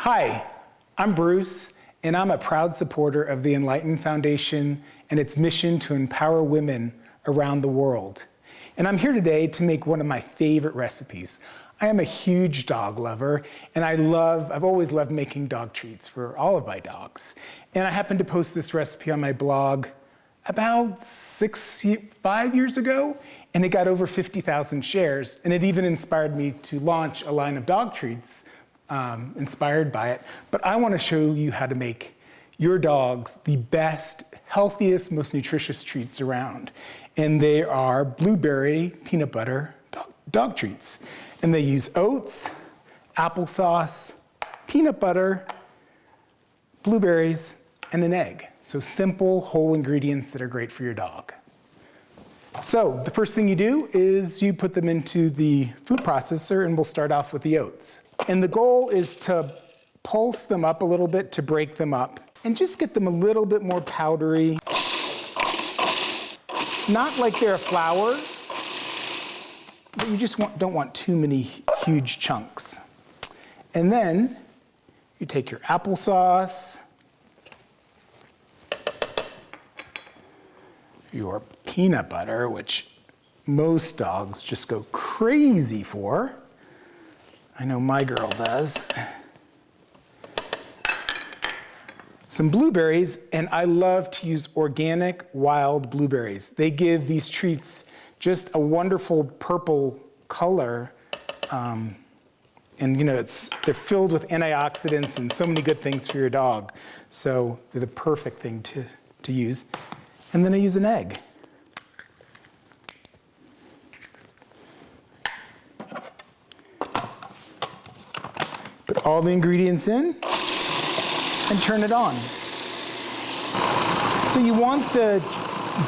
Hi, I'm Bruce, and I'm a proud supporter of the Enlighten Foundation and its mission to empower women around the world. And I'm here today to make one of my favorite recipes. I am a huge dog lover, and I've always loved making dog treats for all of my dogs. And I happened to post this recipe on my blog about 5 years ago, and it got over 50,000 shares, and it even inspired me to launch a line of dog treats inspired by it. But I want to show you how to make your dogs the best, healthiest, most nutritious treats around. And they are blueberry peanut butter dog treats. And they use oats, applesauce, peanut butter, blueberries, and an egg. So simple, whole ingredients that are great for your dog. So the first thing you do is you put them into the food processor, and we'll start off with the oats. And the goal is to pulse them up a little bit to break them up and just get them a little bit more powdery. Not like they're a flour, but you just don't want too many huge chunks. And then you take your applesauce, your peanut butter, which most dogs just go crazy for. I know my girl does. Some blueberries, and I love to use organic wild blueberries. They give these treats just a wonderful purple color. And you know, they're filled with antioxidants and so many good things for your dog. So they're the perfect thing to use. And then I use an egg. Put all the ingredients in and turn it on. So you want the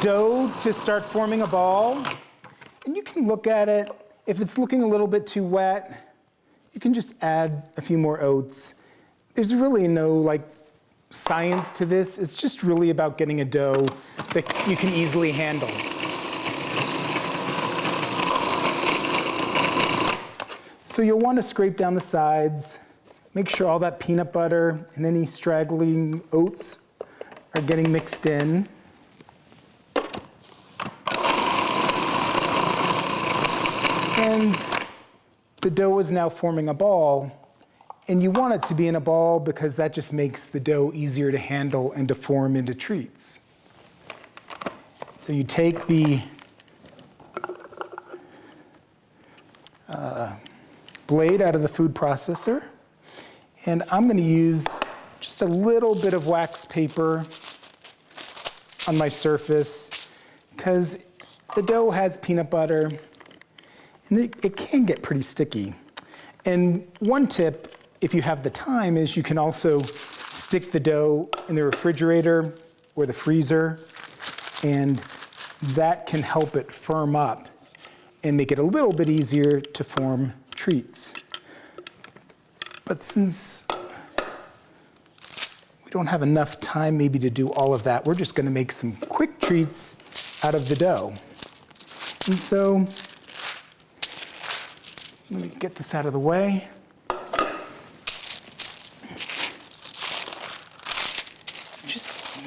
dough to start forming a ball, and you can look at it. If it's looking a little bit too wet, you can just add a few more oats. There's really no science to this. It's just really about getting a dough that you can easily handle. So you'll want to scrape down the sides. Make sure all that peanut butter and any straggling oats are getting mixed in. And the dough is now forming a ball. And you want it to be in a ball because that just makes the dough easier to handle and to form into treats. So you take the blade out of the food processor, and I'm going to use just a little bit of wax paper on my surface because the dough has peanut butter, and it can get pretty sticky. And one tip, if you have the time, is you can also stick the dough in the refrigerator or the freezer, and that can help it firm up and make it a little bit easier to form treats. But since we don't have enough time maybe to do all of that, we're just going to make some quick treats out of the dough. And so let me get this out of the way. Just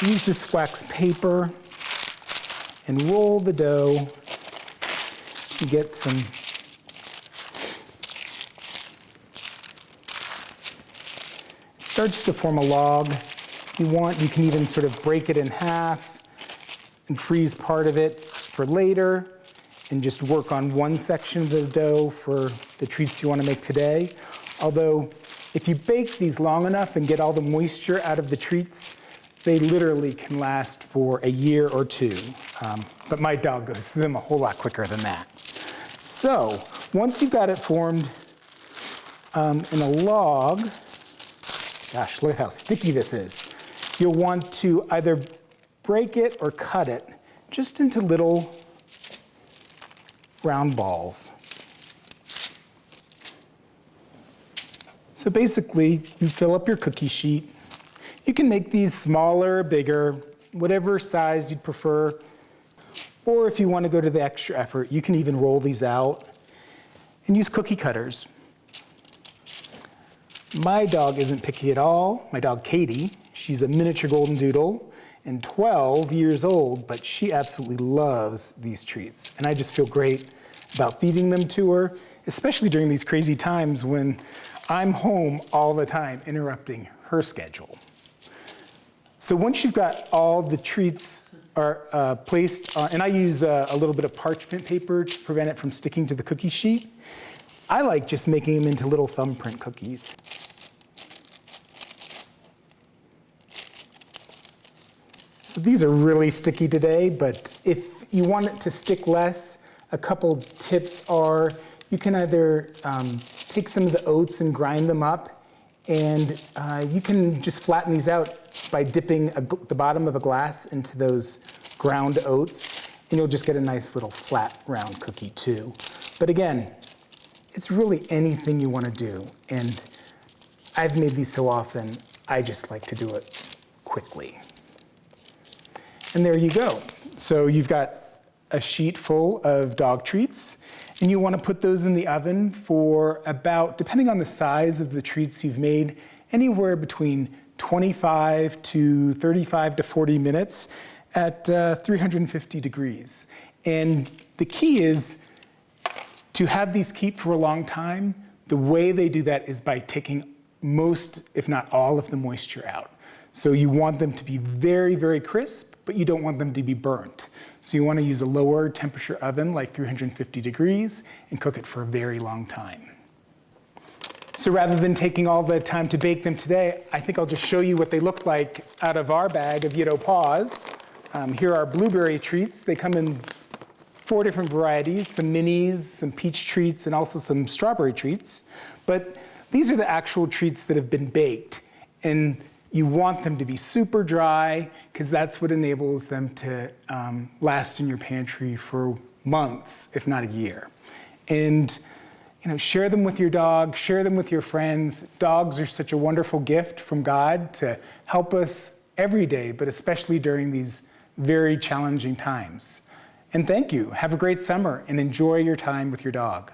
use this wax paper and roll the dough and get some starts to form a log. If you want, you can even sort of break it in half and freeze part of it for later and just work on one section of the dough for the treats you want to make today. Although, if you bake these long enough and get all the moisture out of the treats, they literally can last for a year or two. But my dog goes through them a whole lot quicker than that. So, once you've got it formed in a log, gosh, look how sticky this is. You'll want to either break it or cut it just into little round balls. So basically, you fill up your cookie sheet. You can make these smaller, bigger, whatever size you'd prefer. Or if you want to go to the extra effort, you can even roll these out and use cookie cutters. My dog isn't picky at all. My dog Katie, she's a miniature golden doodle and 12 years old, but she absolutely loves these treats. And I just feel great about feeding them to her, especially during these crazy times when I'm home all the time, interrupting her schedule. So once you've got all the treats are placed, and I use a little bit of parchment paper to prevent it from sticking to the cookie sheet. I like just making them into little thumbprint cookies. So these are really sticky today, but if you want it to stick less, a couple tips are you can either take some of the oats and grind them up, and you can just flatten these out by dipping the bottom of a glass into those ground oats, and you'll just get a nice little flat round cookie too. But again, it's really anything you want to do, and I've made these so often, I just like to do it quickly. And there you go. So you've got a sheet full of dog treats, and you want to put those in the oven for about, depending on the size of the treats you've made, anywhere between 25 to 35 to 40 minutes at 350 degrees. And the key is to have these keep for a long time. The way they do that is by taking most, if not all, of the moisture out. So you want them to be very, very crisp, but you don't want them to be burnt. So you want to use a lower temperature oven, like 350 degrees, and cook it for a very long time. So rather than taking all the time to bake them today, I think I'll just show you what they look like out of our bag of Yiddo Paws. Here are blueberry treats. They come in 4 different varieties, some minis, some peach treats, and also some strawberry treats. But these are the actual treats that have been baked. And you want them to be super dry, because that's what enables them to last in your pantry for months, if not a year. And share them with your dog, share them with your friends. Dogs are such a wonderful gift from God to help us every day, but especially during these very challenging times. And thank you. Have a great summer and enjoy your time with your dog.